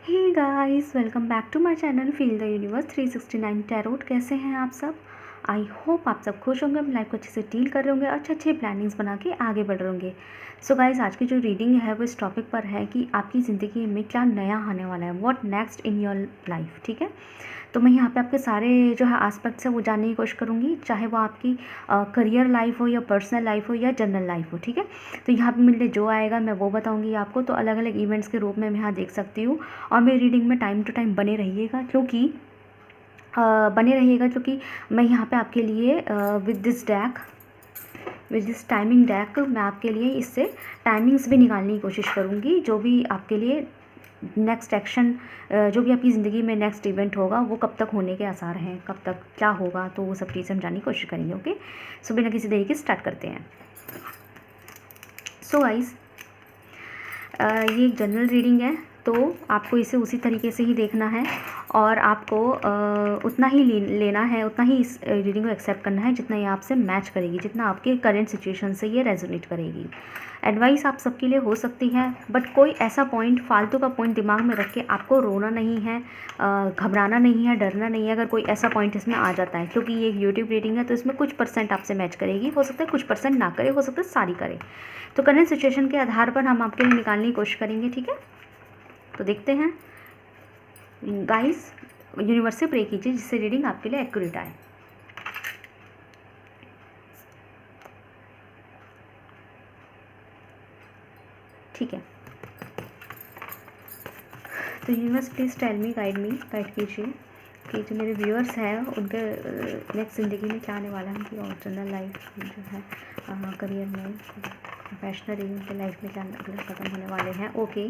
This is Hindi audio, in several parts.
Hey guys, welcome back to my channel feel the universe 369 tarot. कैसे हैं आप सब? आई होप आप सब खुश होंगे, अपनी लाइफ को अच्छे से डील कर रहे होंगे, अच्छे अच्छे प्लानिंग्स बना के आगे बढ़ रहे होंगे। सो गाइस, आज की जो रीडिंग है वो इस टॉपिक पर है कि आपकी ज़िंदगी में क्या नया आने वाला है, what next in your life. ठीक है, तो मैं यहाँ पे आपके सारे जो है एस्पेक्ट्स है वो जानने की कोशिश करूँगी, चाहे वो आपकी करियर लाइफ हो या पर्सनल लाइफ हो या जनरल लाइफ हो। ठीक है, तो यहाँ पे मेरे लिए जो आएगा मैं वो बताऊँगी आपको। तो अलग अलग इवेंट्स के रूप में मैं यहाँ देख सकती हूँ, और मेरी रीडिंग में टाइम टू टाइम बने रहिएगा, क्योंकि मैं यहाँ पे आपके लिए विद दिस टाइमिंग डैक मैं आपके लिए इससे टाइमिंग्स भी निकालने की कोशिश करूँगी। जो भी आपके लिए नेक्स्ट एक्शन, जो भी आपकी ज़िंदगी में नेक्स्ट इवेंट होगा वो कब तक होने के आसार हैं, कब तक क्या होगा, तो वो सब चीज़ें हम जानने की कोशिश करेंगे। ओके, सो बिना किसी देरी के स्टार्ट करते हैं। सो गाइस, ये एक जनरल रीडिंग है, तो आपको इसे उसी तरीके से ही देखना है और आपको उतना ही लेना है, उतना ही इस रीडिंग को एक्सेप्ट करना है जितना ये आपसे मैच करेगी, जितना आपके करंट सिचुएशन से ये रेजोनेट करेगी। एडवाइस आप सबके लिए हो सकती है, बट कोई ऐसा पॉइंट, फालतू का पॉइंट दिमाग में रख के आपको रोना नहीं है, घबराना नहीं है, डरना नहीं है अगर कोई ऐसा पॉइंट इसमें आ जाता है, क्योंकि ये एक यूट्यूब रीडिंग है तो इसमें कुछ परसेंट आपसे मैच करेगी। हो सकता है कुछ परसेंट ना करे, हो सकता है सारी करे। तो करंट सिचुएशन के आधार पर हम आपके लिए निकालने की कोशिश करेंगे। ठीक है, तो देखते हैं गाइस, यूनिवर्स से प्रे कीजिए जिससे रीडिंग आपके लिए एक्यूरेट आए। ठीक है, तो universe please tell me, guide कीजिए कि जो मेरे व्यूअर्स हैं उनके नेक्स्ट ज़िंदगी में क्या आने वाला है, उनकी और जनरल लाइफ जो है, करियर में, प्रोफेशनल, उनके लाइफ में क्या अगला कदम होने वाले हैं। Okay,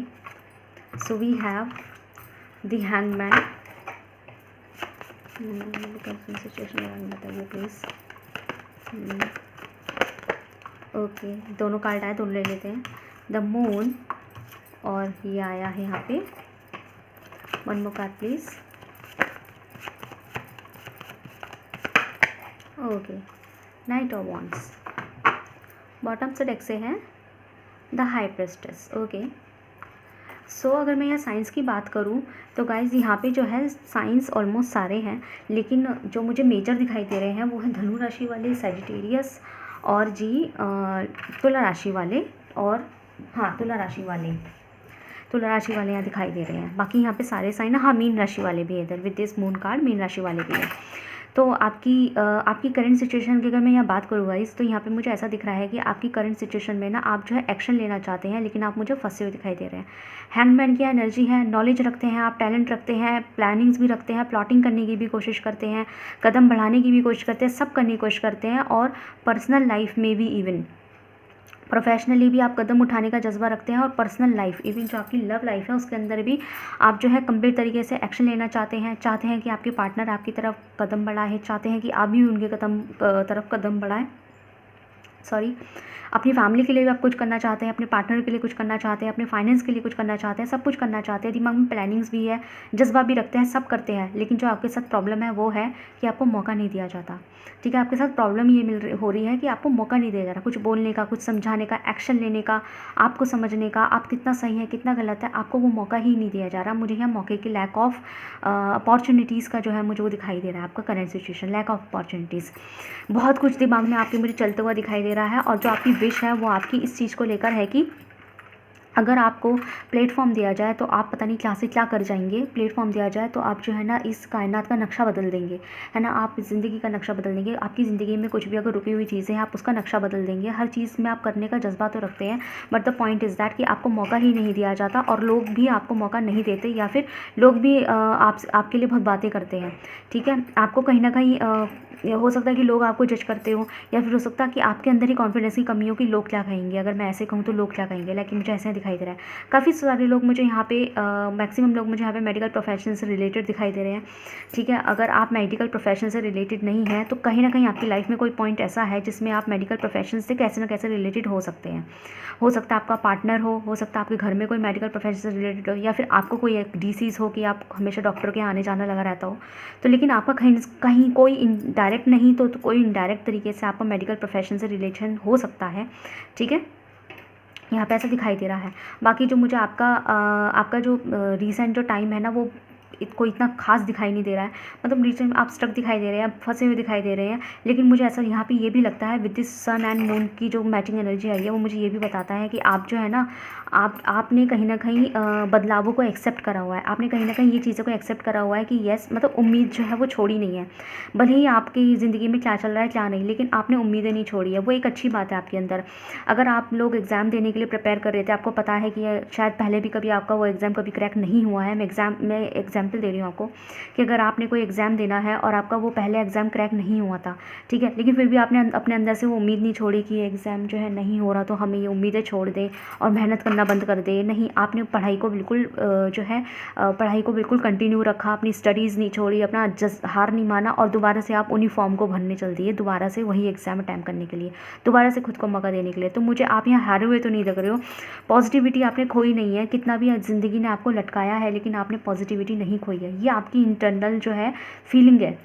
so we have the hangman. Situation बताइए प्लीज़। ओके, दोनों कार्ड आए, दोनों ले लेते हैं। द मून, और ये आया है यहाँ पे। One more card please. Okay, night of wands. Bottom से डेक से है द हाई प्रेस्टेस। ओके, सो अगर मैं यहाँ साइंस की बात करूँ तो गाइज यहाँ पे जो है साइंस ऑलमोस्ट सारे हैं, लेकिन जो मुझे मेजर दिखाई दे रहे हैं वो है धनु राशि वाले, सैजिटेरियस, और तुला राशि वाले, और हाँ तुला राशि वाले यहाँ दिखाई दे रहे हैं। बाकी यहाँ पे सारे साइन, हाँ मीन राशि वाले भी है इधर, with this moon card mean राशि वाले भी है। तो आपकी करंट सिचुएशन की अगर मैं यहाँ बात करूँ गाइस, तो यहाँ पे मुझे ऐसा दिख रहा है कि आपकी करंट सिचुएशन में ना आप जो है एक्शन लेना चाहते हैं, लेकिन आप मुझे फंसे हुए दिखाई दे रहे हैं। हैंडमैन की एनर्जी है, नॉलेज रखते हैं आप, टैलेंट रखते हैं, प्लानिंग्स भी रखते हैं, प्लॉटिंग करने की भी कोशिश करते हैं, कदम बढ़ाने की भी कोशिश करते हैं, सब करने की कोशिश करते हैं, और पर्सनल लाइफ में भी, इवन प्रोफेशनली भी आप कदम उठाने का जज्बा रखते हैं, और पर्सनल लाइफ, इवन जो आपकी लव लाइफ है उसके अंदर भी आप जो है कंप्लीट तरीके से एक्शन लेना चाहते हैं कि आपके पार्टनर आपकी तरफ कदम बढ़ाए, चाहते हैं कि आप भी उनके तरफ कदम बढ़ाएं। अपनी फैमिली के लिए भी आप कुछ करना चाहते हैं, अपने पार्टनर के लिए कुछ करना चाहते हैं, अपने फाइनेंस के लिए कुछ करना चाहते हैं, सब कुछ करना चाहते हैं, दिमाग में प्लानिंग्स भी है, जज्बा भी रखते हैं, सब करते हैं, लेकिन जो आपके साथ प्रॉब्लम है वो है कि आपको मौका नहीं दिया जाता। ठीक है, आपके साथ प्रॉब्लम ये हो रही है कि आपको मौका नहीं दिया जा रहा, कुछ बोलने का, कुछ समझाने का, एक्शन लेने का, आपको समझने का, आप कितना सही है कितना गलत है, आपको वो मौका ही नहीं दिया जा रहा। मुझे यहाँ मौके की लैक ऑफ अपॉर्चुनिटीज़ का जो है मुझे वो दिखाई दे रहा है, आपका current situation, lack of opportunities. बहुत कुछ दिमाग में आपके मुझे चलते हुआ दिखाई दे रहा है, और जो आपकी विश है वो आपकी इस चीज़ को लेकर है कि अगर आपको प्लेटफॉर्म दिया जाए तो आप पता नहीं क्या से क्या कर जाएंगे। प्लेटफॉर्म दिया जाए तो आप जो है ना इस कायनात का नक्शा बदल देंगे, है ना, आप ज़िंदगी का नक्शा बदल देंगे। आपकी ज़िंदगी में कुछ भी अगर रुकी हुई चीज़ें हैं आप उसका नक्शा बदल देंगे। हर चीज़ में आप करने का जज्बा तो रखते हैं, but the point is that कि आपको मौका ही नहीं दिया जाता, और लोग भी आपको मौका नहीं देते, या फिर लोग भी आपके लिए बहुत बातें करते हैं। ठीक है, आपको कहीं ना कहीं हो सकता है कि लोग आपको जज करते हो, या फिर हो सकता है कि आपके अंदर ही कॉन्फिडेंस की कमी हो कि लोग क्या कहेंगे, अगर मैं ऐसे कहूँ तो लोग क्या कहेंगे। लेकिन मुझे ऐसा दिखाई दे रहा है काफ़ी सारे लोग मुझे यहाँ पे मैक्सिमम लोग मुझे यहाँ पे मेडिकल प्रोफेशन से रिलेटेड दिखाई दे रहे हैं। ठीक है, अगर आप मेडिकल प्रोफेशन से रिलेटेड नहीं हैं तो कहीं ना कहीं आपकी लाइफ में कोई पॉइंट ऐसा है जिसमें आप मेडिकल प्रोफेशन से कैसे ना कैसे रिलेटेड हो सकते हैं। हो सकता है आपका पार्टनर हो सकता है आपके घर में कोई मेडिकल प्रोफेशन से रिलेटेड हो, या फिर आपको कोई एक डिसीज़ हो कि आप हमेशा डॉक्टर के आने जाना लगा रहता हो। तो लेकिन आपका कहीं कोई डायरेक्ट नहीं तो कोई इनडायरेक्ट तरीके से आपका मेडिकल प्रोफेशन से रिलेशन हो सकता है। ठीक है, यहाँ पे ऐसा दिखाई दे रहा है। बाकी जो मुझे आपका जो रीसेंट जो टाइम है ना, वो को इतना खास दिखाई नहीं दे रहा है। मतलब रीसेंट आप स्टक दिखाई दे रहे हैं, आप फंसे हुए दिखाई दे रहे हैं। लेकिन मुझे ऐसा यहाँ पे ये भी लगता है with this sun and moon की जो मैचिंग एनर्जी आई है, वो मुझे ये भी बताता है कि आप जो है ना, आपने कहीं ना कहीं बदलावों को एक्सेप्ट करा हुआ है। आपने कहीं ना कहीं ये चीज़ों को एक्सेप्ट करा हुआ है कि येस, मतलब उम्मीद जो है वो छोड़ी नहीं है। भले ही आपकी ज़िंदगी में क्या चल रहा है क्या नहीं, लेकिन आपने उम्मीदें नहीं छोड़ी है। वो एक अच्छी बात है आपके अंदर। अगर आप लोग एग्ज़ाम देने के लिए प्रिपेयर कर रहे थे, आपको पता है कि शायद पहले भी कभी आपका वो एग्ज़ाम कभी क्रैक नहीं हुआ है। मैं एग्जाम्पल दे रही हूँ आपको कि अगर आपने कोई एग्ज़ाम देना है और आपका वो पहले एग्ज़ाम क्रैक नहीं हुआ था, ठीक है, लेकिन फिर भी आपने अपने अंदर से वो उम्मीद नहीं छोड़ी कि ये एग्ज़ाम जो है नहीं हो रहा तो हमें ये उम्मीदें छोड़ दें और मेहनत करना बंद कर दें। नहीं, आपने पढ़ाई को बिल्कुल जो है पढ़ाई को बिल्कुल कंटिन्यू रखा, अपनी स्टडीज़ नहीं छोड़ी, अपना हार नहीं माना और दोबारा से आप उन्हीं फॉर्म को भरने चल दिए, दोबारा से वही एग्ज़ाम अटैम्प्ट करने के लिए, दोबारा से खुद को मौका देने के लिए। तो मुझे आप यहाँ हारे हुए तो नहीं लग रहे हो। पॉजिटिविटी आपने खोई नहीं है। कितना भी ज़िंदगी ने आपको लटकाया है, लेकिन आपने पॉजिटिविटी नहीं खोई है। ये आपकी इंटरनल जो है फीलिंग है,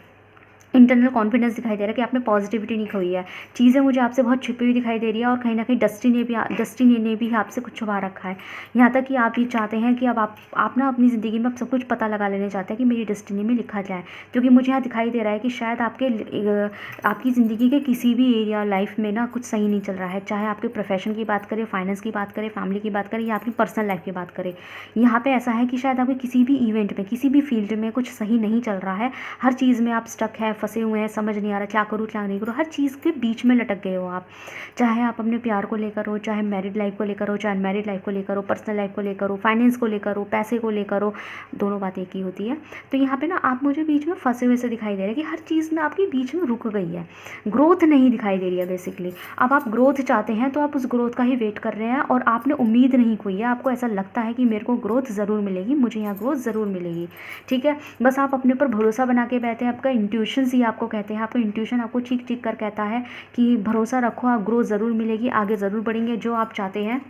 इंटरनल कॉन्फिडेंस दिखाई दे रहा है कि आपने पॉजिटिविटी नहीं खोई है। चीज़ें मुझे आपसे बहुत छिपी हुई दिखाई दे रही है और कहीं ना कहीं डस्टिनी ने भी आपसे कुछ छुपा रखा है। यहाँ तक कि आप ये चाहते हैं कि अब आप ना अपनी ज़िंदगी में अब सब कुछ पता लगा लेना चाहते हैं कि मेरी डस्टिनी में लिखा जाए। क्योंकि मुझे यहाँ दिखाई दे रहा है कि शायद आपकी ज़िंदगी के किसी भी एरिया लाइफ में ना कुछ सही नहीं चल रहा है। चाहे आपके प्रोफेशन की बात करें, फाइनेंस की बात करें, फैमिली की बात करें या आपकी पर्सनल लाइफ की बात करें। यहाँ पे ऐसा है कि शायद आपके किसी भी इवेंट में, किसी भी फील्ड में कुछ सही नहीं चल रहा है। हर चीज़ में आप स्टक है, फंसे हुए हैं, समझ नहीं आ रहा क्या करूँ क्या नहीं करूँ। हर चीज़ के बीच में लटक गए हो आप। चाहे आप अपने प्यार को लेकर हो, चाहे मैरिड लाइफ को लेकर हो, चाहे अनमैरिड लाइफ को लेकर हो, पर्सनल लाइफ को लेकर हो, फाइनेंस को लेकर हो, पैसे को लेकर हो, दोनों बात एक ही होती है। तो यहाँ पे ना आप मुझे बीच में फंसे हुए से दिखाई दे रहे हैं कि हर चीज़ ना आपकी बीच में रुक गई है, ग्रोथ नहीं दिखाई दे रही है बेसिकली। अब आप ग्रोथ चाहते हैं तो आप उस ग्रोथ का ही वेट कर रहे हैं और आपने उम्मीद नहीं खोई है। आपको ऐसा लगता है कि मेरे को ग्रोथ ज़रूर मिलेगी, मुझे यहाँ ग्रोथ ज़रूर मिलेगी, ठीक है। बस आप अपने ऊपर भरोसा बना के बैठे हैं। आपका इंट्यूशन ही आपको कहते हैं, आपका इंट्यूशन आपको चीख चीख कर कहता है कि भरोसा रखो, आप ग्रोथ ज़रूर मिलेगी, आगे ज़रूर बढ़ेंगे। जो आप चाहते हैं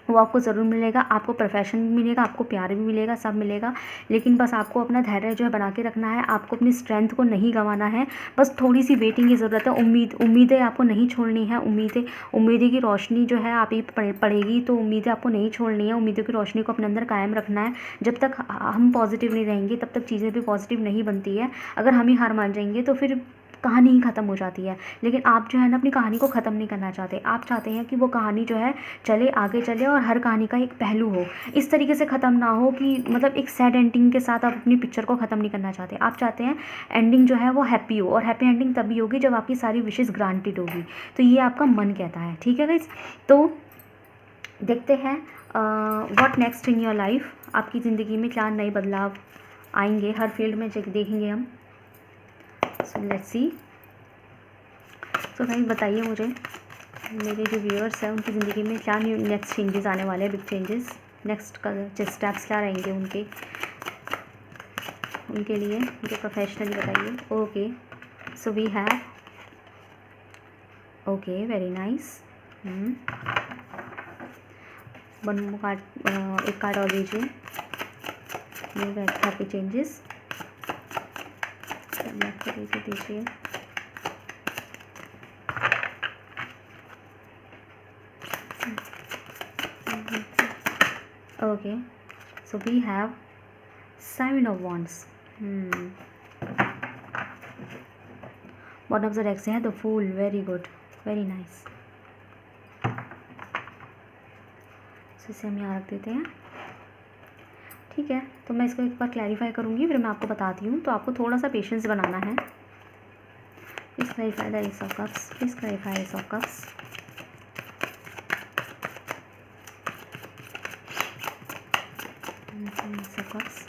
वो आपको ज़रूर मिलेगा। आपको प्रोफेशन भी मिलेगा, आपको प्यार भी मिलेगा, सब मिलेगा। लेकिन बस आपको अपना धैर्य जो है बना के रखना है। आपको अपनी स्ट्रेंथ को नहीं गंवाना है। बस थोड़ी सी वेटिंग की ज़रूरत है। उम्मीदें आपको नहीं छोड़नी है। उम्मीदें की रोशनी जो है आप ही पड़ेगी, तो उम्मीदें आपको नहीं छोड़नी है। उम्मीदों की रोशनी को अपने अंदर कायम रखना है। जब तक हम पॉजिटिव नहीं रहेंगे तब तक चीज़ें भी पॉजिटिव नहीं बनती है। अगर हम ही हार मान जाएंगे तो फिर कहानी ही ख़त्म हो जाती है। लेकिन आप जो है ना अपनी कहानी को ख़त्म नहीं करना चाहते। आप चाहते हैं कि वो कहानी जो है चले, आगे चले और हर कहानी का एक पहलू हो। इस तरीके से ख़त्म ना हो कि मतलब एक सैड एंडिंग के साथ आप अपनी पिक्चर को ख़त्म नहीं करना चाहते। आप चाहते हैं एंडिंग जो है वो हैप्पी हो, और हैप्पी एंडिंग तभी होगी जब आपकी सारी विशेज़ ग्रांटेड होगी। तो ये आपका मन कहता है, ठीक है गाइस। तो देखते हैं what next in your life. आपकी ज़िंदगी में क्या नए बदलाव आएंगे, हर फील्ड में देखेंगे हम। So let's see. तो भाई बताइए मुझे, मेरे जो व्यूअर्स हैं उनकी ज़िंदगी में क्या न्यू नेक्स्ट चेंजेस आने वाले हैं, बिग चेंजेस। नेक्स्ट का स्टेप्स क्या रहेंगे उनके लिए, मुझे प्रोफेशनली बताइए। Okay, so we have, okay, very nice. One more card, एक कार्ड और दीजिए। हैप्पी चेंजेस दीजिए। Okay, so we have 7 of Wands. Bottom of the deck से है The Fool. Very good, very nice. तो इसे हम यहाँ रख देते हैं, ठीक है। तो मैं इसको एक बार क्लैरिफाई करूँगी, फिर मैं आपको बताती हूँ। तो आपको थोड़ा सा पेशेंस बनाना है। Please clarify the ace of cups, please clarify ace of cups. Ace of cups,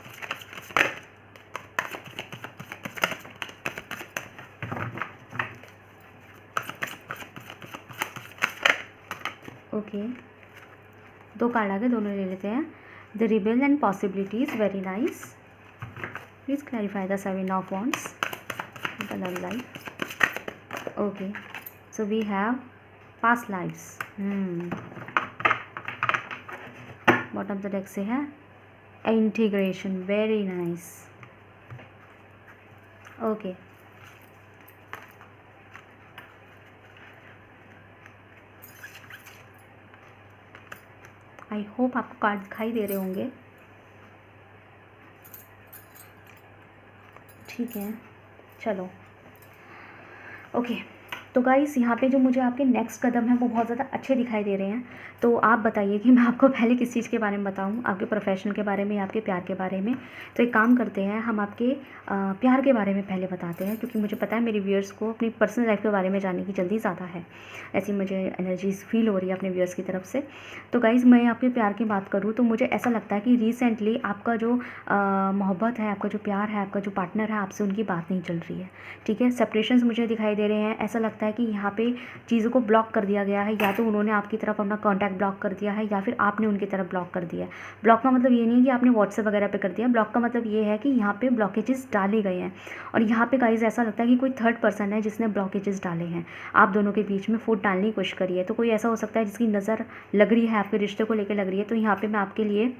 okay. 2 card आ गए, दोनों ले लेते हैं। The rebel and possibilities, very nice. Please clarify the 7 of Wands, the love life. Okay, so we have past lifes. Bottom of the deck से है integration, very nice. Okay, I hope आपको कार्ड दिखाई दे रहे होंगे। ठीक है, चलो ओके। तो गाइस यहाँ पे जो मुझे आपके नेक्स्ट कदम हैं वो बहुत ज़्यादा अच्छे दिखाई दे रहे हैं। तो आप बताइए कि मैं आपको पहले किस चीज़ के बारे में बताऊँ, आपके प्रोफेशनल के बारे में या आपके प्यार के बारे में। तो एक काम करते हैं, हम आपके प्यार के बारे में पहले बताते हैं, क्योंकि मुझे पता है मेरे व्यूअर्स को अपनी पर्सनल लाइफ के बारे में जानने की जल्दी ज़्यादा है। ऐसी मुझे एनर्जीज फील हो रही है अपने व्यूअर्स की तरफ से। तो गाइज़ मैं आपके प्यार की बात करूँ तो मुझे ऐसा लगता है कि रिसेंटली आपका जो मोहब्बत है, आपका जो प्यार है, आपका जो पार्टनर है, आपसे उनकी बात नहीं चल रही है। ठीक है, सेपरेशंस मुझे दिखाई दे रहे हैं। ऐसा लगता है कि यहाँ पे चीज़ों को ब्लॉक कर दिया गया है, या तो उन्होंने आपकी तरफ अपना कॉन्टैक्ट ब्लॉक कर दिया है या फिर आपने उनकी तरफ ब्लॉक कर दिया है। ब्लॉक का मतलब ये नहीं है कि आपने व्हाट्सएप वगैरह पे कर दिया। ब्लॉक का मतलब ये है कि यहाँ पे ब्लॉकेजेस डाले गए हैं, और यहाँ पे गाइज ऐसा लगता है कि कोई थर्ड पर्सन है जिसने ब्लॉकेजेस डाले हैं। आप दोनों के बीच में फूट डालने की कोशिश करिए। तो कोई ऐसा हो सकता है जिसकी नज़र लग रही है, आपके रिश्ते को लेकर लग रही है। तो यहाँ पर मैं आपके लिए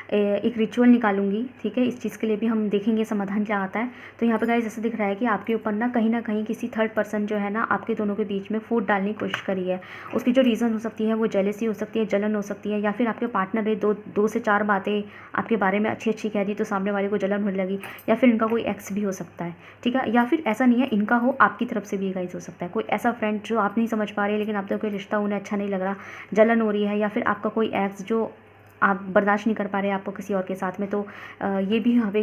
एक रिचुअल निकालूंगी। ठीक है, इस चीज़ के लिए भी हम देखेंगे समाधान क्या आता है। तो यहाँ पे गाइस ऐसा दिख रहा है कि आपके ऊपर ना कहीं किसी थर्ड पर्सन जो है ना आपके दोनों के बीच में फूट डालने की कोशिश करी है। उसकी जो रीज़न हो सकती है वो जेलेसी हो सकती है, जलन हो सकती है, या फिर आपके पार्टनर ने दो से चार बातें आपके बारे में अच्छी अच्छी कह दी तो सामने वाले को जलन होने लगी, या फिर इनका कोई एक्स भी हो सकता है। ठीक है, या फिर ऐसा नहीं है इनका हो, आपकी तरफ से भी गाइस हो सकता है कोई ऐसा फ्रेंड जो आप नहीं समझ पा रहे, लेकिन आप तो कोई रिश्ता उन्हें अच्छा नहीं लग रहा, जलन हो रही है, या फिर आपका कोई एक्स जो आप बर्दाश्त नहीं कर पा रहे आपको किसी और के साथ में। तो ये भी यहाँ पे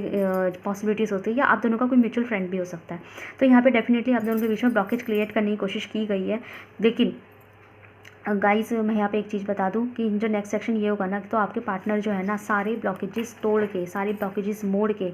पॉसिबिलिटीज़ होती है, या आप दोनों का कोई म्यूचुअल फ्रेंड भी हो सकता है। तो यहाँ पे डेफिनेटली आप दोनों के बीच में ब्लॉकेज क्रिएट करने की कोशिश की गई है। लेकिन गाइस मैं यहाँ पे एक चीज़ बता दूँ कि जो नेक्स्ट सेक्शन ये होगा ना, तो आपके पार्टनर जो है ना सारे ब्लॉकेजेस तोड़ के, सारे ब्लॉकेजेस मोड़ के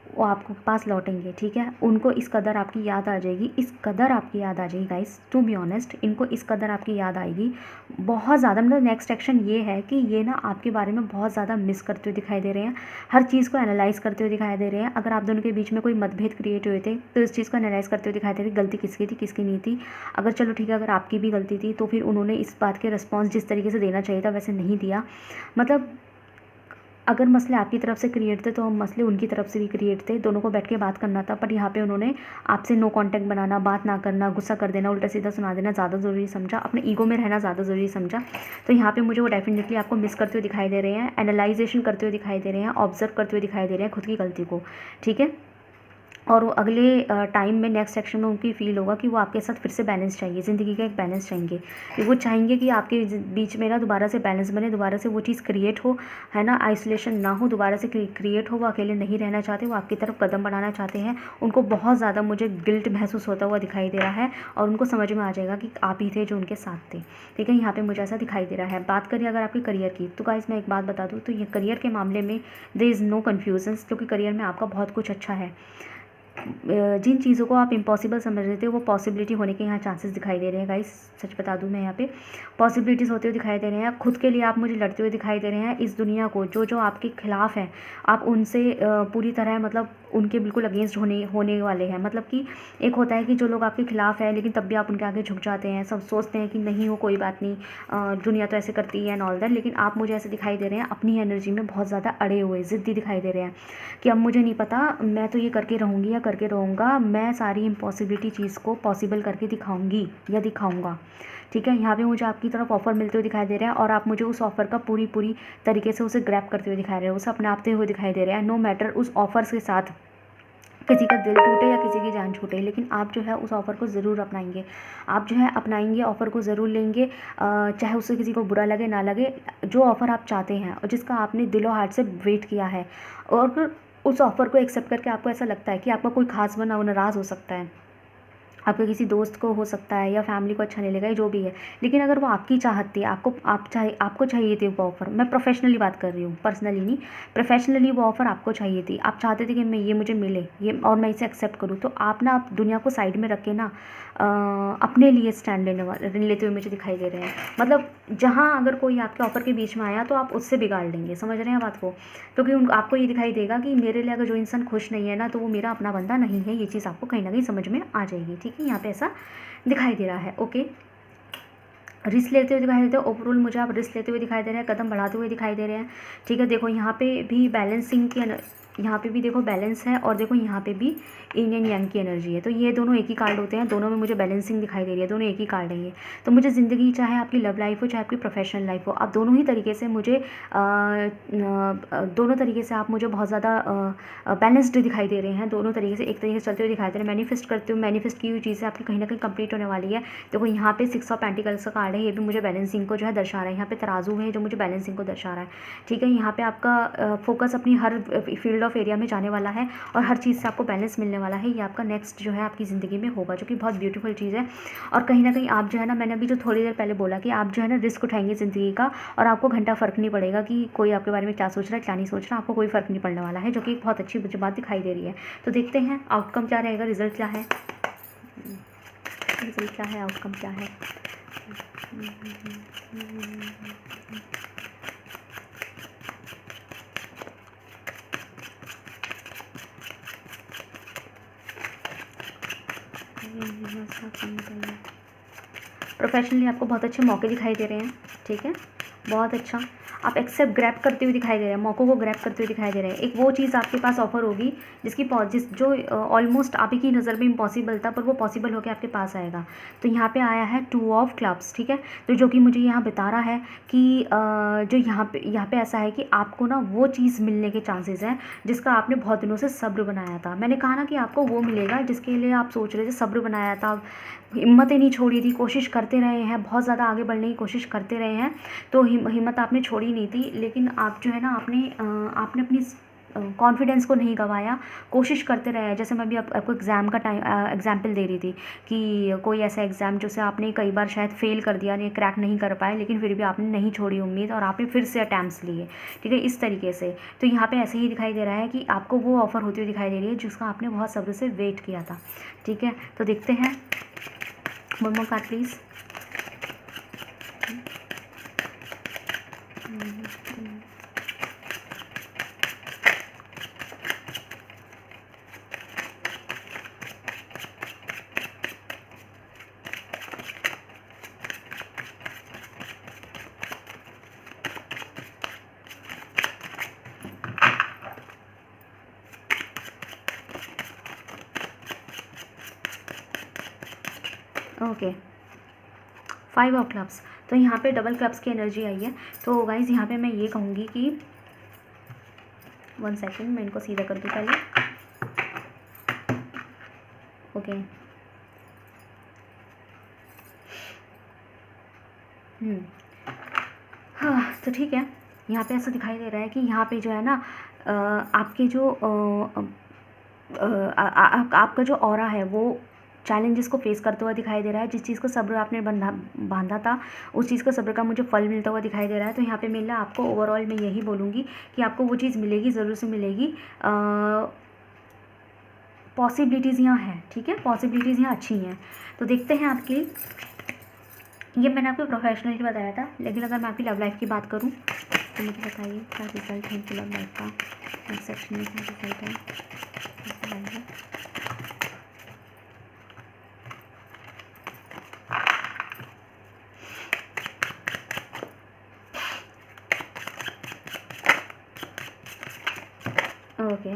वो आपके पास लौटेंगे। ठीक है, उनको इस कदर आपकी याद आ जाएगी, इस कदर आपकी याद आ जाएगी गाइस, टू बी ऑनेस्ट इनको इस कदर आपकी याद आएगी बहुत ज़्यादा। मतलब नेक्स्ट एक्शन ये है कि ये ना आपके बारे में बहुत ज़्यादा मिस करते हुए दिखाई दे रहे हैं, हर चीज़ को एनालाइज़ करते हुए दिखाई दे रहे हैं। अगर आप दोनों के बीच में कोई मतभेद क्रिएट हुए थे तो इस चीज़ को एनालाइज़ करते हुए दिखाई दे रहे गलती किसकी थी किसकी नहीं थी। अगर चलो ठीक है, अगर आपकी भी गलती थी तो फिर उन्होंने इस बात के रिस्पॉन्स जिस तरीके से देना चाहिए था वैसे नहीं दिया। मतलब अगर मसले आपकी तरफ से क्रिएट थे तो हम मसले उनकी तरफ से भी क्रिएट थे, दोनों को बैठ के बात करना था। पर यहाँ पे उन्होंने आपसे नो कांटेक्ट बनाना, बात ना करना, गुस्सा कर देना, उल्टा सीधा सुना देना ज़्यादा ज़रूरी समझा, अपने ईगो में रहना ज़्यादा ज़रूरी समझा। तो यहाँ पे मुझे वो डेफिनेटली आपको मिस करते हुए दिखाई दे रहे हैं, एनालाइजेशन करते हुए दिखाई दे रहे हैं, ऑब्जर्व करते हुए दिखाई दे रहे हैं खुद की गलती को। ठीक है, और वो अगले टाइम में नेक्स्ट सेक्शन में उनकी फील होगा कि वो आपके साथ फिर से बैलेंस चाहिए, ज़िंदगी का एक बैलेंस चाहिए। वो चाहेंगे कि आपके बीच में ना दोबारा से बैलेंस बने, दोबारा से वो चीज़ क्रिएट हो, है ना, आइसोलेशन ना हो, दोबारा से क्रिएट हो। वो अकेले नहीं रहना चाहते, वो आपकी तरफ कदम बढ़ाना चाहते हैं। उनको बहुत ज़्यादा मुझे गिल्ट महसूस होता हुआ दिखाई दे रहा है, और उनको समझ में आ जाएगा कि आप ही थे जो उनके साथ थे। ठीक है, यहाँ पर मुझे ऐसा दिखाई दे रहा है। बात करिए अगर आपके करियर की, तो गाइस मैं एक बात बता दूँ, तो ये करियर के मामले में देयर इज़ नो कन्फ्यूजन्स, क्योंकि करियर में आपका बहुत कुछ अच्छा है। जिन चीज़ों को आप इम्पॉसिबल समझ रहे थे वो पॉसिबिलिटी होने के यहाँ चांसेस दिखाई दे रहे हैं गाइस। सच बता दूँ मैं यहाँ पे पॉसिबिलिटीज़ होते हुए दिखाई दे रहे हैं। खुद के लिए आप मुझे लड़ते हुए दिखाई दे रहे हैं। इस दुनिया को जो आपके खिलाफ है आप उनसे पूरी तरह मतलब उनके बिल्कुल अगेंस्ट होने वाले हैं। मतलब कि एक होता है कि जो लोग आपके खिलाफ है लेकिन तब भी आप उनके आगे झुक जाते हैं, सब सोचते हैं कि नहीं हो कोई बात नहीं, दुनिया तो ऐसे करती है एंड ऑल दैट। लेकिन आप मुझे ऐसे दिखाई दे रहे हैं अपनी एनर्जी में बहुत ज़्यादा अड़े हुए, ज़िद्दी दिखाई दे रहे हैं कि अब मुझे नहीं पता, मैं तो ये करके रहूँगी या करके रहूँगा, मैं सारी इम्पॉसिबिलिटी चीज़ को पॉसिबल करके दिखाऊँगी या दिखाऊँगा। ठीक है, यहाँ पे मुझे आपकी तरफ ऑफ़र मिलते हुए दिखाई दे रहा है, और आप मुझे उस ऑफ़र का पूरी तरीके से उसे ग्रैब करते हुए दिखाई दे रहे हैं, उसे अपनाते हुए दिखाई दे रहे हैं। नो मैटर उस ऑफ़र्स के साथ किसी का दिल टूटे या किसी की जान छूटे, लेकिन आप जो है उस ऑफ़र को ज़रूर अपनाएंगे। आप जो है अपनाएंगे, ऑफ़र को ज़रूर लेंगे, चाहे उससे किसी को बुरा लगे ना लगे। जो ऑफ़र आप चाहते हैं और जिसका आपने दिलो हार्ट से वेट किया है, और फिर उस ऑफ़र को एक्सेप्ट करके आपको ऐसा लगता है कि आपका कोई खास बना वो नाराज़ हो सकता है, आपके किसी दोस्त को हो सकता है, या फैमिली को अच्छा नहीं लगा, जो भी है, लेकिन अगर वो आपकी चाहत थी, आपको चाहिए थी वो ऑफ़र। मैं प्रोफेशनली बात कर रही हूँ, पर्सनली नहीं, प्रोफेशनली वो ऑफ़र आपको चाहिए थी। आप चाहते थे कि ये मुझे मिले, ये और मैं इसे एक्सेप्ट करूँ। तो आप ना आप दुनिया को साइड में रख के ना अपने लिए स्टैंड लेते हुए मुझे दिखाई दे रहे हैं। मतलब जहाँ अगर कोई आपके ऑफ़र के बीच में आया तो आप उससे बिगाड़ लेंगे, समझ रहे हैं बात को, क्योंकि आपको ये दिखाई देगा कि मेरे लिए अगर जो इंसान खुश नहीं है ना तो वो मेरा अपना बंदा नहीं है। ये चीज़ आपको कहीं ना कहीं समझ में आ जाएगी। ठीक है, यहाँ पे ऐसा दिखाई दे रहा है। ओके, रिस्क लेते हुए दिखाई देते हैं, ओवरऑल मुझे आप रिस्क लेते हुए दिखाई दे रहे हैं, कदम बढ़ाते हुए दिखाई दे रहे हैं। ठीक है, देखो यहाँ पे भी बैलेंसिंग की यहाँ पे भी देखो बैलेंस है, और देखो यहाँ पे भी यिन एंड यांग की एनर्जी है। तो ये दोनों एक ही कार्ड होते हैं, दोनों में मुझे बैलेंसिंग दिखाई दे रही है, दोनों एक ही कार्ड है ये। तो मुझे ज़िंदगी, चाहे आपकी लव लाइफ हो चाहे आपकी प्रोफेशनल लाइफ हो, आप दोनों ही तरीके से मुझे दोनों तरीके से आप मुझे बहुत ज़्यादा बैलेंस्ड दिखाई दे रहे हैं। दोनों तरीके से एक तरीके से चलते हुए दिखाई दे रहे हैं। मैनिफेस्ट करते हुए, मैनिफेस्ट की हुई चीज़ें आपकी कहीं ना कहीं कंप्लीट होने वाली है। देखो यहाँ पे 6 ऑफ पेंटिकल्स का कार्ड है, ये भी मुझे बैलेंसिंग को जो है दर्शा रहा है। यहाँ पे तराजू है जो मुझे बैलेंसिंग को दर्शा रहा है, ठीक है। यहाँ पे आपका फोकस अपनी हर फील्ड ऑफ एरिया में जाने वाला है और हर चीज़ से आपको बैलेंस मिलने वाला है। ये आपका नेक्स्ट जो है आपकी ज़िंदगी में होगा, जो कि बहुत ब्यूटीफुल चीज़ है। और कहीं ना कहीं आप जो है ना, मैंने अभी जो थोड़ी देर पहले बोला कि आप जो है ना रिस्क उठाएंगे ज़िंदगी का, और आपको घंटा फ़र्क नहीं पड़ेगा कि कोई आपके बारे में क्या सोच रहा है क्या नहीं सोच रहा, आपको कोई फ़र्क नहीं पड़ने वाला है, जो कि एक बहुत अच्छी मुझे बात दिखाई दे रही है। तो देखते हैं आउटकम क्या रहेगा, रिजल्ट क्या है, रिजल्ट क्या है, आउटकम क्या है। प्रोफेशनली आपको बहुत अच्छे मौके दिखाई दे रहे हैं, ठीक है, बहुत अच्छा। आप एक्सेप्ट ग्रैब करते हुए दिखाई दे रहे हैं, मौक़ों को ग्रैब करते हुए दिखाई दे रहे हैं। एक वो चीज़ आपके पास ऑफर होगी जिसकी जो ऑलमोस्ट आप ही की नज़र में इम्पॉसिबल था, पर वो पॉसिबल होकर आपके पास आएगा। तो यहाँ पे आया है 2 ऑफ क्लब्स, ठीक है। तो जो कि मुझे यहाँ बता रहा है कि जो यहाँ पे ऐसा है कि आपको ना वो चीज़ मिलने के चांसेस हैं जिसका आपने बहुत दिनों से सब्र बनाया था। मैंने कहा ना कि आपको वो मिलेगा जिसके लिए आप सोच रहे थे, सब्र बनाया था, हिम्मतें नहीं छोड़ी थी, कोशिश करते रहे हैं, बहुत ज़्यादा आगे बढ़ने की कोशिश करते रहे हैं। तो हिम्मत आपने छोड़ी नहीं थी, लेकिन आप जो है ना आपने अपनी कॉन्फिडेंस को नहीं गंवाया, कोशिश करते रहे हैं। जैसे मैं भी आपको एग्ज़ाम का एग्जाम्पल दे रही थी कि कोई ऐसा एग्ज़ाम जिसे आपने कई बार शायद फेल कर दिया, नहीं क्रैक नहीं कर पाए, लेकिन फिर भी आपने नहीं छोड़ी उम्मीद और आपने फिर से अटैम्प्ट्स लिए, ठीक है, इस तरीके से। तो यहाँ पे ऐसे ही दिखाई दे रहा है कि आपको वो ऑफ़र होती हुई दिखाई दे रही है जिसका आपने बहुत सब्र से वेट किया था, ठीक है। तो देखते हैं, one more card please. Okay, 5 of clubs. तो यहाँ पे डबल क्लब्स की एनर्जी आई है। तो गाइज यहाँ पे मैं ये कहूँगी कि 1 सेकेंड, मैं इनको सीधा कर दूँ पहले। ओके, हाँ, तो ठीक है। यहाँ पे ऐसा दिखाई दे रहा है कि यहाँ पे जो है ना आपके जो आपका जो ऑरा है वो चैलेंजेस को फेस करते हुआ दिखाई दे रहा है। जिस चीज़ को सब्र आपने बांधा था, उस चीज़ को सब्र का मुझे फल मिलता हुआ दिखाई दे रहा है। तो यहाँ पे मिला आपको, ओवरऑल मैं यही बोलूँगी कि आपको वो चीज़ मिलेगी, ज़रूर से मिलेगी। पॉसिबिलिटीज़ यहाँ हैं, ठीक है, पॉसिबिलिटीज़ यहाँ अच्छी हैं। तो देखते हैं आपकी, ये मैंने आपको प्रोफेशनली बताया था, लेकिन अगर मैं आपकी लव लाइफ की बात करूँ तो मुझे बताइए क्या रिजल्ट है इनकी लव लाइफ का। नेक्स्ट सेक्शन में क्या रिजल्ट है। ओके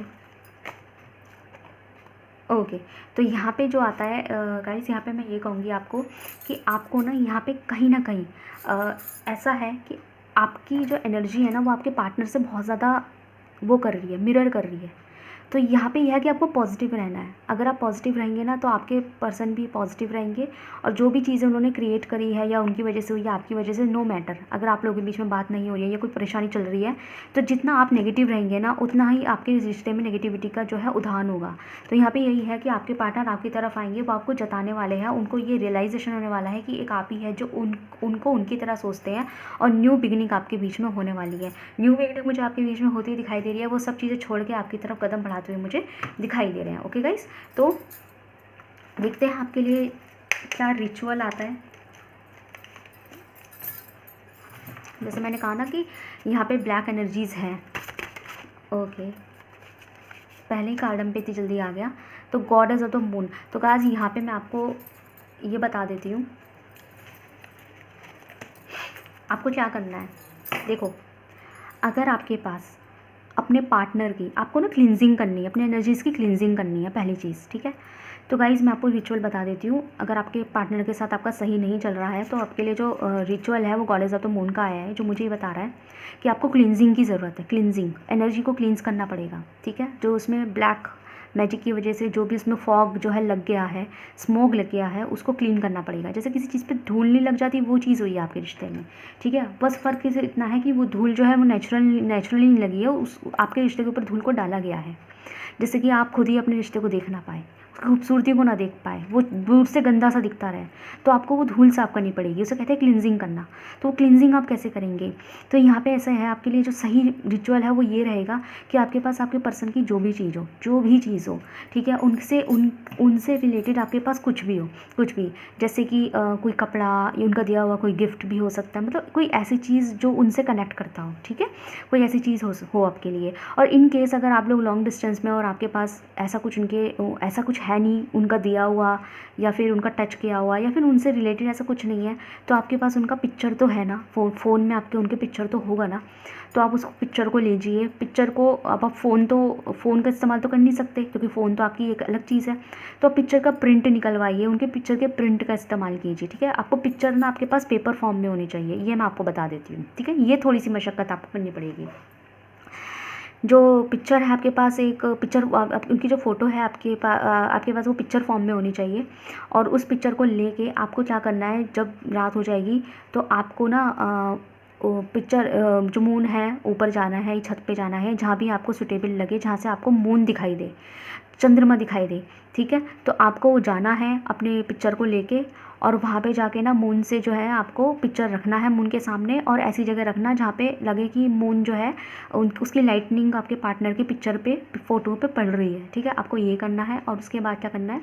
ओके, तो यहाँ पे जो आता है गाइस, यहाँ पे मैं ये कहूँगी आपको कि आपको ना यहाँ पे कहीं ना कहीं ऐसा है कि आपकी जो एनर्जी है ना वो आपके पार्टनर से बहुत ज़्यादा वो कर रही है, मिरर कर रही है। तो यहाँ पे यह है कि आपको पॉजिटिव रहना है। अगर आप पॉजिटिव रहेंगे ना तो आपके पर्सन भी पॉजिटिव रहेंगे, और जो भी चीज़ें उन्होंने क्रिएट करी है या उनकी वजह से हुई या आपकी वजह से, नो मैटर, अगर आप लोगों के बीच में बात नहीं हो रही है या कोई परेशानी चल रही है, तो जितना आप नेगेटिव रहेंगे ना उतना ही आपके रिश्ते में नेगेटिविटी का जो है उधान होगा। तो यहाँ पे यही है कि आपके पार्टनर आपकी तरफ आएंगे, वो आपको जताने वाले हैं, उनको ये रियलाइजेशन होने वाला है कि एक आप ही है जो उनको उनकी तरह सोचते हैं, और न्यू बिगिनिंग आपके बीच में होने वाली है। न्यू बिगिनिंग मुझे आपके बीच में होती दिखाई दे रही है, वो सब चीज़ें छोड़ के आपकी तरफ कदम बढ़ाते हुए मुझे दिखाई दे रहे हैं। ओके गाइस, तो देखते हैं आपके लिए क्या रिचुअल आता है। जैसे मैंने कहा ना कि यहाँ पे ब्लैक एनर्जीज़ हैं। ओके, पहले ही कार्डम पे इतनी जल्दी आ गया। तो गॉडेस ऑफ द मून। तो गाइस यहाँ पे मैं आपको ये बता देती हूँ, आपको क्या करना है। देखो, अगर आपके पास अपने पार्टनर की आपको ना क्लिनजिंग करनी है, अपने एनर्जीज़ की क्लिनजिंग करनी है पहली चीज़, ठीक है। तो गाइज़ मैं आपको रिचुअल बता देती हूँ। अगर आपके पार्टनर के साथ आपका सही नहीं चल रहा है तो आपके लिए जो रिचुअल है वो गॉडेस ऑफ द मून का आया है, जो मुझे ये बता रहा है कि आपको क्लिनजिंग की ज़रूरत है। क्लिनजिंग, एनर्जी को क्लींस करना पड़ेगा, ठीक है। जो उसमें ब्लैक मैजिक की वजह से जो भी उसमें फॉग जो है लग गया है, स्मोक लग गया है, उसको क्लीन करना पड़ेगा। जैसे किसी चीज़ पे धूल नहीं लग जाती, वो चीज़ हुई है आपके रिश्ते में, ठीक है। बस फ़र्क इसे इतना है कि वो धूल जो है वो नेचुरली नहीं लगी है, उस आपके रिश्ते के ऊपर धूल को डाला गया है, जिससे कि आप खुद ही अपने रिश्ते को देख ना पाए, उसकी खूबसूरती को ना देख पाए, वो दूर से गंदा सा दिखता रहे। तो आपको वो धूल साफ़ करनी पड़ेगी, उसे कहते हैं क्लिनजिंग करना। तो वो क्लिनजिंग आप कैसे करेंगे? तो यहाँ पे ऐसा है, आपके लिए जो सही रिचुअल है वो ये रहेगा कि आपके पास आपके पर्सन की जो भी चीज़ हो, ठीक है, उनसे रिलेटेड आपके पास कुछ भी, जैसे कि कोई कपड़ा या उनका दिया हुआ कोई गिफ्ट भी हो सकता है, मतलब कोई ऐसी चीज़ जो उनसे कनेक्ट करता हो, ठीक है, कोई ऐसी चीज़ हो आपके लिए। और इन केस अगर आप लोग लॉन्ग डिस्टेंस में और आपके पास ऐसा कुछ है नहीं उनका दिया हुआ या फिर उनका टच किया हुआ या फिर उनसे रिलेटेड ऐसा कुछ नहीं है, तो आपके पास उनका पिक्चर तो है ना, फ़ोन में आपके उनके पिक्चर तो होगा ना। तो आप उस पिक्चर को लीजिए। पिक्चर को अब आप फ़ोन का इस्तेमाल तो कर नहीं सकते क्योंकि फ़ोन तो आपकी एक अलग चीज़ है। तो आप पिक्चर का प्रिंट निकलवाइए, उनके पिक्चर के प्रिंट का इस्तेमाल कीजिए, ठीक है। आपको पिक्चर ना आपके पास पेपर फॉर्म में होनी चाहिए, ये मैं आपको बता देती हूँ, ठीक है। ये थोड़ी सी मशक्क़त आपको करनी पड़ेगी। जो पिक्चर है आपके पास, एक पिक्चर उनकी जो फ़ोटो है आपके पास वो पिक्चर फॉर्म में होनी चाहिए। और उस पिक्चर को लेके आपको क्या करना है, जब रात हो जाएगी तो आपको ना पिक्चर जो मून है ऊपर जाना है, छत पे जाना है, जहाँ भी आपको सूटेबल लगे, जहाँ से आपको मून दिखाई दे, चंद्रमा दिखाई दे, ठीक है। तो आपको जाना है अपने पिक्चर को लेके और वहाँ पे जाके ना मून से जो है आपको पिक्चर रखना है मून के सामने, और ऐसी जगह रखना जहाँ पे लगे कि मून जो है उसकी लाइटनिंग आपके पार्टनर की पिक्चर पे, फ़ोटो पे पड़ रही है, ठीक है। आपको ये करना है। और उसके बाद क्या करना है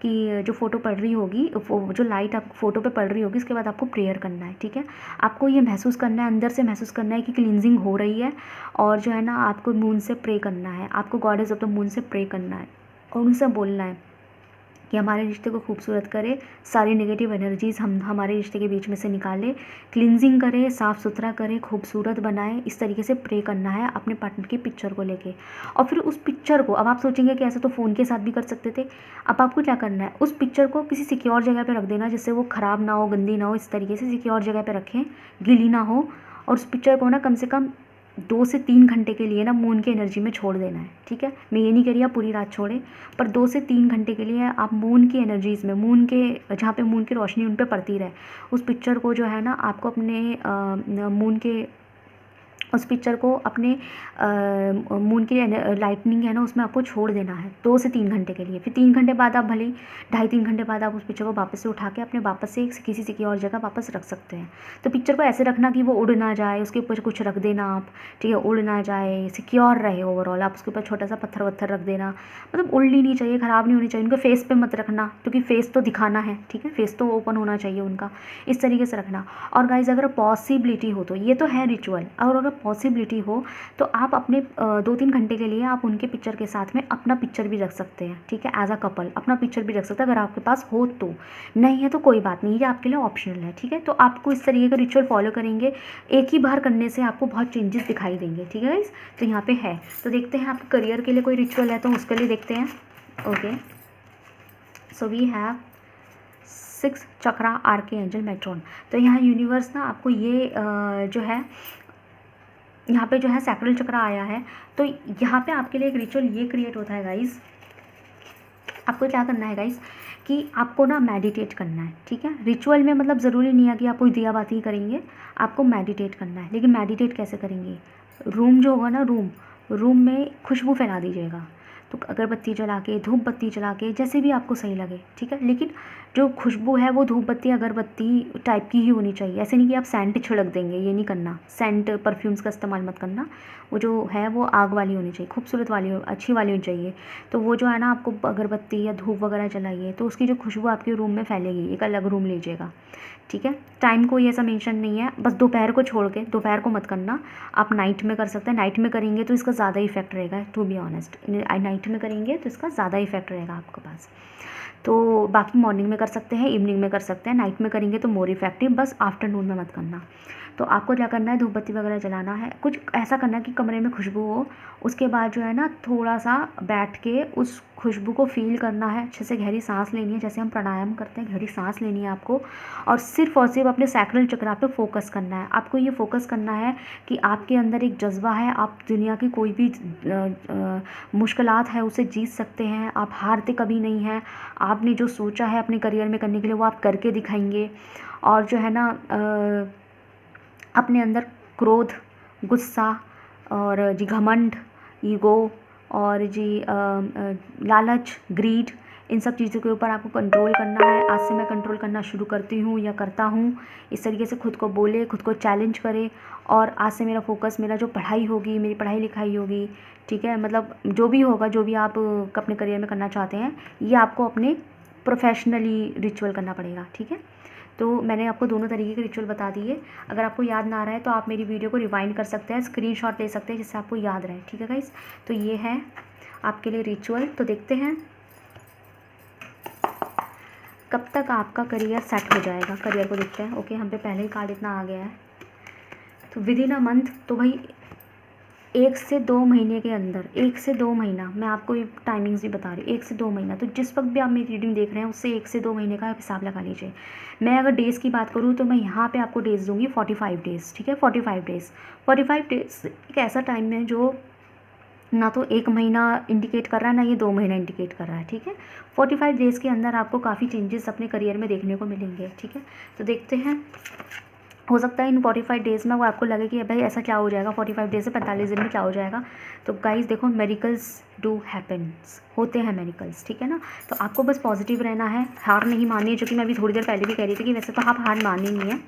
कि जो फ़ोटो पड़ रही होगी, जो लाइट आप फ़ोटो पे पड़ रही होगी, उसके बाद आपको प्रेयर करना है, ठीक है। आपको ये महसूस करना है, अंदर से महसूस करना है कि क्लींजिंग हो रही है, और जो है ना आपको मून से प्रे करना है, आपको गॉडेस ऑफ द मून से प्रे करना है और उनसे बोलना है कि हमारे रिश्ते को खूबसूरत करे, सारी नेगेटिव एनर्जीज़ हम हमारे रिश्ते के बीच में से निकाले, क्लींजिंग करे, साफ़ सुथरा करे, खूबसूरत बनाए। इस तरीके से प्रे करना है अपने पार्टनर की पिक्चर को लेके। और फिर उस पिक्चर को, अब आप सोचेंगे कि ऐसा तो फ़ोन के साथ भी कर सकते थे। अब आपको क्या करना है, उस पिक्चर को किसी सिक्योर जगह पर रख देना, जिससे वो ख़राब ना हो, गंदी ना हो। इस तरीके से सिक्योर जगह पर रखें, गीली ना हो। और उस पिक्चर को ना कम से कम 2 से 3 घंटे के लिए ना मून की एनर्जी में छोड़ देना है, ठीक है। मैं ये नहीं कह रही आप पूरी रात छोड़ें, पर 2 से 3 घंटे के लिए आप मून की एनर्जीज़ में, जहाँ पे मून की रोशनी उन पे पड़ती रहे, उस पिक्चर को जो है ना आपको अपने मून के उस पिक्चर को अपने मून की लाइटनिंग है ना उसमें आपको छोड़ देना है 2 से 3 घंटे के लिए। फिर 3 घंटे बाद आप भले ही 2.5-3 घंटे बाद आप उस पिक्चर को वापस से उठा के अपने वापस से किसी सिक्योर जगह वापस रख सकते हैं। तो पिक्चर को ऐसे रखना कि वो उड़ ना जाए, उसके ऊपर कुछ रख देना आप, ठीक है, उड़ ना जाए, सिक्योर रहे ओवरऑल। आप उसके ऊपर छोटा सा पत्थर वत्थर रख देना, मतलब उड़नी नहीं चाहिए, ख़राब नहीं होनी चाहिए। उनके फेस पे मत रखना क्योंकि फेस तो दिखाना है, ठीक है, फेस तो ओपन होना चाहिए उनका, इस तरीके से रखना। और गाइज़ अगर पॉसिबिलिटी हो तो, ये तो है रिचुअल, और अगर पॉसिबिलिटी हो तो आप अपने 2-3 घंटे के लिए आप उनके पिक्चर के साथ में अपना पिक्चर भी रख सकते हैं, ठीक है। एज अ कपल अपना पिक्चर भी रख सकते हैं अगर आपके पास हो तो, नहीं है तो कोई बात नहीं, ये आपके लिए ऑप्शनल है, ठीक है। तो आपको इस तरीके का रिचुअल फॉलो करेंगे, एक ही बार करने से आपको बहुत चेंजेस दिखाई देंगे, ठीक है गाइस। तो यहाँ पे है, तो देखते हैं आपके करियर के लिए कोई रिचुअल है तो उसके लिए देखते हैं। Okay, so we have 6 chakra archangel Metatron. तो यहाँ यूनिवर्स ना आपको ये जो है यहाँ पे जो है सैक्रल चक्र आया है। तो यहाँ पे आपके लिए एक रिचुअल ये क्रिएट होता है गाइस। आपको क्या करना है गाइस कि आपको ना मेडिटेट करना है, ठीक है। रिचुअल में मतलब ज़रूरी नहीं है कि आप कोई दिया बाती ही करेंगे, आपको मेडिटेट करना है। लेकिन मेडिटेट कैसे करेंगे, रूम जो होगा ना, रूम में खुशबू फैला दीजिएगा। तो अगरबत्ती जला के, धूप बत्ती जला के, जैसे भी आपको सही लगे, ठीक है। लेकिन जो खुशबू है वो धूप बत्ती अगरबत्ती टाइप की ही होनी चाहिए। ऐसे नहीं कि आप सेंट छिड़क देंगे, ये नहीं करना। सेंट परफ्यूम्स का इस्तेमाल मत करना। वो जो है वो आग वाली होनी चाहिए, खूबसूरत वाली, अच्छी वाली होनी चाहिए। तो वो जो है ना, आपको अगरबत्ती या धूप वगैरह जलाइए तो उसकी जो खुशबू आपके रूम में फैलेगी। एक अलग रूम लीजिएगा, ठीक है। टाइम कोई ऐसा मेंशन नहीं है, बस दोपहर को छोड़ के, दोपहर को मत करना, आप नाइट में कर सकते हैं। नाइट में करेंगे तो इसका ज़्यादा इफेक्ट रहेगा, टू बी ऑनेस्ट। नाइट में करेंगे तो इसका ज़्यादा इफेक्ट रहेगा आपके पास। तो बाकी मॉर्निंग में कर सकते हैं, इवनिंग में कर सकते हैं। नाइट में करेंगे तो मोर इफेक्टिव, बस आफ्टरनून में मत करना। तो आपको क्या करना है, धूप बत्ती वगैरह जलाना है, कुछ ऐसा करना है कि कमरे में खुशबू हो। उसके बाद जो है ना थोड़ा सा बैठ के उस खुशबू को फ़ील करना है, अच्छे से गहरी सांस लेनी है, जैसे हम प्राणायाम करते हैं, गहरी सांस लेनी है आपको। और सिर्फ अपने सैक्रल चक्रा पे फोकस करना है। आपको ये फोकस करना है कि आपके अंदर एक जज्बा है, आप दुनिया की कोई भी मुश्किलात है उसे जीत सकते हैं, आप हारते कभी नहीं हैं। आपने जो सोचा है अपने करियर में करने के लिए वो आप करके दिखाएंगे। और जो है ना अपने अंदर क्रोध, गुस्सा और जी घमंड, ईगो और जी लालच, ग्रीड, इन सब चीज़ों के ऊपर आपको कंट्रोल करना है। आज से मैं कंट्रोल करना शुरू करती हूँ या करता हूँ। इस तरीके से खुद को बोले, खुद को चैलेंज करे। और आज से मेरा फोकस, मेरा जो पढ़ाई होगी, मेरी पढ़ाई लिखाई होगी, ठीक है, मतलब जो भी होगा, जो भी आप अपने करियर में करना चाहते हैं, ये आपको अपने प्रोफेशनली रिचुअल करना पड़ेगा, ठीक है। तो मैंने आपको दोनों तरीके के रिचुअल बता दिए। अगर आपको याद ना आ रहा है तो आप मेरी वीडियो को रिवाइंड कर सकते हैं, स्क्रीनशॉट ले सकते हैं जिससे आपको याद रहे, ठीक है गाइस। तो ये है आपके लिए रिचुअल। तो देखते हैं कब तक आपका करियर सेट हो जाएगा। करियर को देखते हैं। ओके, हम पे पहले ही कार्ड इतना आ गया है। तो विद इन अ मंथ, तो भाई 1 से 2 महीने के अंदर, 1 से 2 महीना, मैं आपको ये टाइमिंग्स भी बता रही हूँ, 1 से 2 महीना। तो जिस वक्त भी आप मेरी रीडिंग देख रहे हैं उससे 1 से 2 महीने का हिसाब लगा लीजिए। मैं अगर डेज़ की बात करूँ तो मैं यहाँ पे आपको डेज़ दूँगी 45 डेज़, ठीक है, 45 डेज़। 45 डेज़ एक ऐसा टाइम है जो ना तो 1 महीना इंडिकेट कर रहा है, ना ये 2 महीना इंडिकेट कर रहा है, ठीक है। 45 डेज़ के अंदर आपको काफ़ी चेंजेस अपने करियर में देखने को मिलेंगे, ठीक है। तो देखते हैं, हो सकता है इन 45 डेज़ में वो आपको लगे कि भाई ऐसा क्या हो जाएगा, 45 डेज़ से 45 दिन में क्या हो जाएगा। तो गाइस देखो, मेरिकल्स डू हैपन्स, होते हैं मेरिकल्स, ठीक है ना। तो आपको बस पॉजिटिव रहना है, हार नहीं माननी है, जो कि मैं अभी थोड़ी देर पहले भी कह रही थी कि वैसे तो आप हार माननी नहीं है।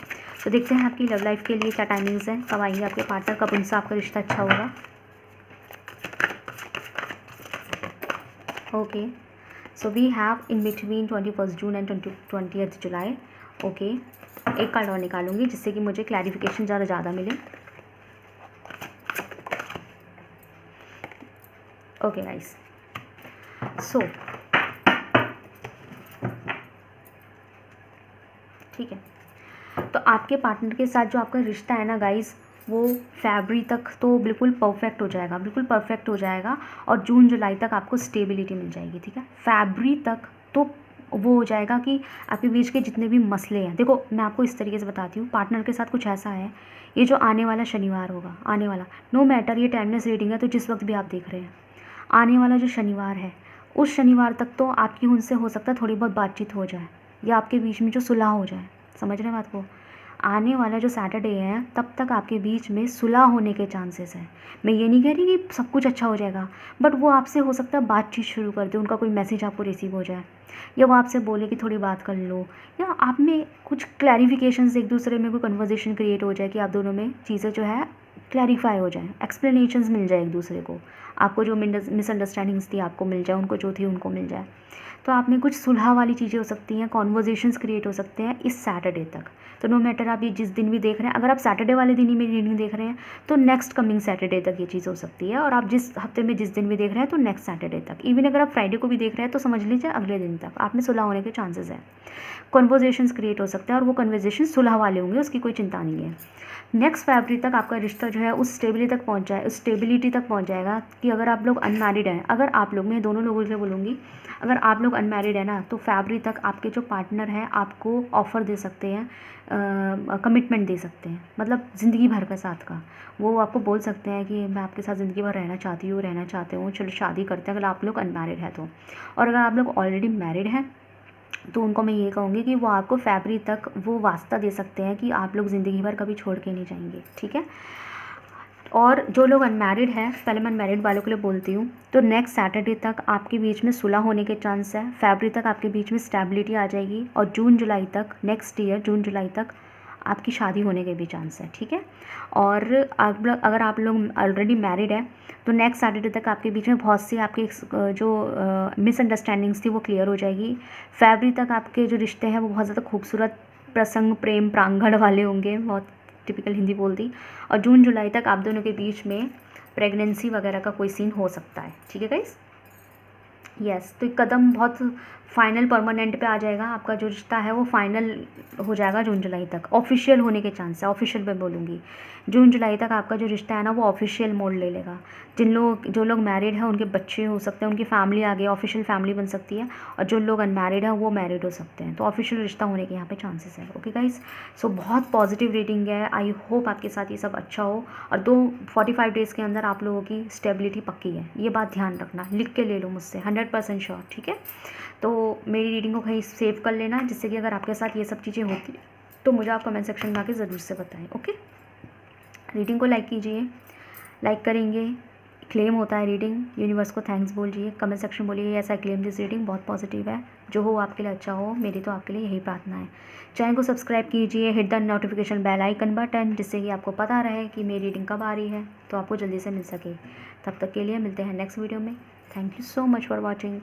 तो देखते हैं आपकी लव लाइफ के लिए क्या टाइमिंग्स हैं, कब आएंगे आपके पार्टनर, कब उनसे आपका रिश्ता अच्छा होगा। Okay, so we have in between 21 June and 20th July. Okay, एक कार्ड और निकालूंगी जिससे कि मुझे क्लैरिफिकेशन ज़्यादा मिले। ओके गाइस, सो ठीक है। तो आपके पार्टनर के साथ जो आपका रिश्ता है ना गाइस, वो फरवरी तक तो बिल्कुल परफेक्ट हो जाएगा, बिल्कुल परफेक्ट हो जाएगा। और जून जुलाई तक आपको स्टेबिलिटी मिल जाएगी, ठीक है। फरवरी तक तो वो हो जाएगा कि आपके बीच के जितने भी मसले हैं, देखो मैं आपको इस तरीके से बताती हूँ, पार्टनर के साथ कुछ ऐसा है, ये जो आने वाला शनिवार होगा, आने वाला, नो मैटर ये टाइमलेस रीडिंग है, तो जिस वक्त भी आप देख रहे हैं, आने वाला जो शनिवार है, उस शनिवार तक तो आपकी उनसे हो सकता है थोड़ी बहुत बातचीत हो जाए, या आपके बीच में जो सुलह हो जाए। समझ रहे हैं बात को। आने वाला जो सैटरडे है तब तक आपके बीच में सुलह होने के चांसेस हैं। मैं ये नहीं कह रही कि सब कुछ अच्छा हो जाएगा, बट वो आपसे हो सकता है बातचीत शुरू कर दे, उनका कोई मैसेज आपको रिसीव हो जाए, या वो आपसे बोले कि थोड़ी बात कर लो, या आप में कुछ क्लैरिफिकेशंस, एक दूसरे में कोई कन्वर्जेशन क्रिएट हो जाए कि आप दोनों में चीज़ें जो है क्लैरिफाई हो जाए, एक्सप्लेनेशंस मिल जाए एक दूसरे को, आपको जो मिसअंडरस्टैंडिंग्स थी आपको मिल जाए, उनको जो थी उनको मिल जाए। तो आप में कुछ सुलह वाली चीज़ें हो सकती हैं, कॉन्वर्जेशंस क्रिएट हो सकते हैं इस सैटरडे तक। तो नो मैटर आप ये जिस दिन भी देख रहे हैं, अगर आप सैटरडे वाले दिन ही मेरी रीडिंग देख रहे हैं तो नेक्स्ट कमिंग सैटरडे तक ये चीज़ हो सकती है, और आप जिस हफ्ते में जिस दिन भी देख रहे हैं तो नेक्स्ट सैटरडे तक। इवन अगर आप फ्राइडे को भी देख रहे हैं तो समझ लीजिए अगले दिन तक आप में सुलह होने के चांसेस हैं, कॉन्वर्जेशंस क्रिएट हो सकते हैं, और वो कन्वर्जेशन सुलह वाले होंगे, उसकी कोई चिंता नहीं है। नेक्स्ट फरवरी तक आपका रिश्ता जो है उस स्टेबिलिटी तक पहुंच जाएगा कि अगर आप लोग अनमैरिड हैं, अगर आप लोग, मैं दोनों लोगों से बोलूँगी, अगर आप लोग अनमैरिड है ना, तो फरवरी तक आपके जो पार्टनर हैं आपको ऑफ़र दे सकते हैं, कमिटमेंट दे सकते हैं, मतलब ज़िंदगी भर का साथ का। वो आपको बोल सकते हैं कि मैं आपके साथ ज़िंदगी भर रहना चाहती हूँ, चलो शादी करते हैं, अगर आप लोग अनमैरिड हैं तो। और अगर आप लोग ऑलरेडी मैरिड हैं तो उनको मैं ये कहूँगी कि वो आपको फरवरी तक वो वास्ता दे सकते हैं कि आप लोग ज़िंदगी भर कभी छोड़ के नहीं जाएंगे, ठीक है। और जो लोग अनमैरिड हैं, पहले मैं अनमैरिड वालों के लिए बोलती हूँ, तो नेक्स्ट सैटरडे तक आपके बीच में सुलह होने के चांस है, फरवरी तक आपके बीच में स्टेबिलिटी आ जाएगी, और जून जुलाई तक, नेक्स्ट ईयर जून जुलाई तक आपकी शादी होने के भी चांस है, ठीक है। और अगर आप लोग ऑलरेडी मैरिड है तो नेक्स्ट सैटरडे तक आपके बीच में बहुत सी आपकी जो मिसअंडरस्टैंडिंग्स थी वो क्लियर हो जाएगी। फरवरी तक आपके जो रिश्ते हैं वो बहुत ज़्यादा खूबसूरत प्रसंग, प्रेम प्रांगण वाले होंगे, बहुत टिपिकल हिंदी बोल दी। और जून जुलाई तक आप दोनों के बीच में प्रेगनेंसी वगैरह का कोई सीन हो सकता है, ठीक है गाइस। यस, तो ये कदम बहुत फाइनल परमानेंट पे आ जाएगा। आपका जो रिश्ता है वो फाइनल हो जाएगा जून जुलाई तक, ऑफिशियल होने के चांस है, ऑफिशियल मैं बोलूँगी। जून जुलाई तक आपका जो रिश्ता है ना वो ऑफिशियल मोड ले लेगा। जो लोग मैरिड हैं उनके बच्चे हो सकते हैं, उनकी फैमिली आगे ऑफिशियल फैमिली बन सकती है, और जो लोग अनमैरिड हैं वो मैरिड हो सकते हैं। तो ऑफिशियल रिश्ता होने के यहाँ पे चांसेस है। ओके गाइस, सो बहुत पॉजिटिव रीडिंग है। आई होप आपके साथ ये सब अच्छा हो, और 45 डेज़ के अंदर आप लोगों की स्टेबिलिटी पक्की है। ये बात ध्यान रखना, लिख के ले लो मुझसे, 100% श्योर, ठीक है। तो मेरी रीडिंग को कहीं सेव कर लेना, जिससे कि अगर आपके साथ ये सब चीज़ें होती तो मुझे आप कमेंट सेक्शन में आके ज़रूर से बताएं। ओके, रीडिंग को लाइक कीजिए, लाइक करेंगे क्लेम होता है रीडिंग। यूनिवर्स को थैंक्स बोलिए, कमेंट सेक्शन बोलिए yes I claim this reading, बहुत पॉजिटिव है। जो हो आपके लिए अच्छा हो, मेरी तो आपके लिए यही प्रार्थना है। चैनल को सब्सक्राइब कीजिए, hit the notification bell icon button, जिससे कि आपको पता रहे कि मेरी रीडिंग कब आ रही है, तो आपको जल्दी से मिल सके। तब तक के लिए मिलते हैं नेक्स्ट वीडियो में। Thank you so much for watching.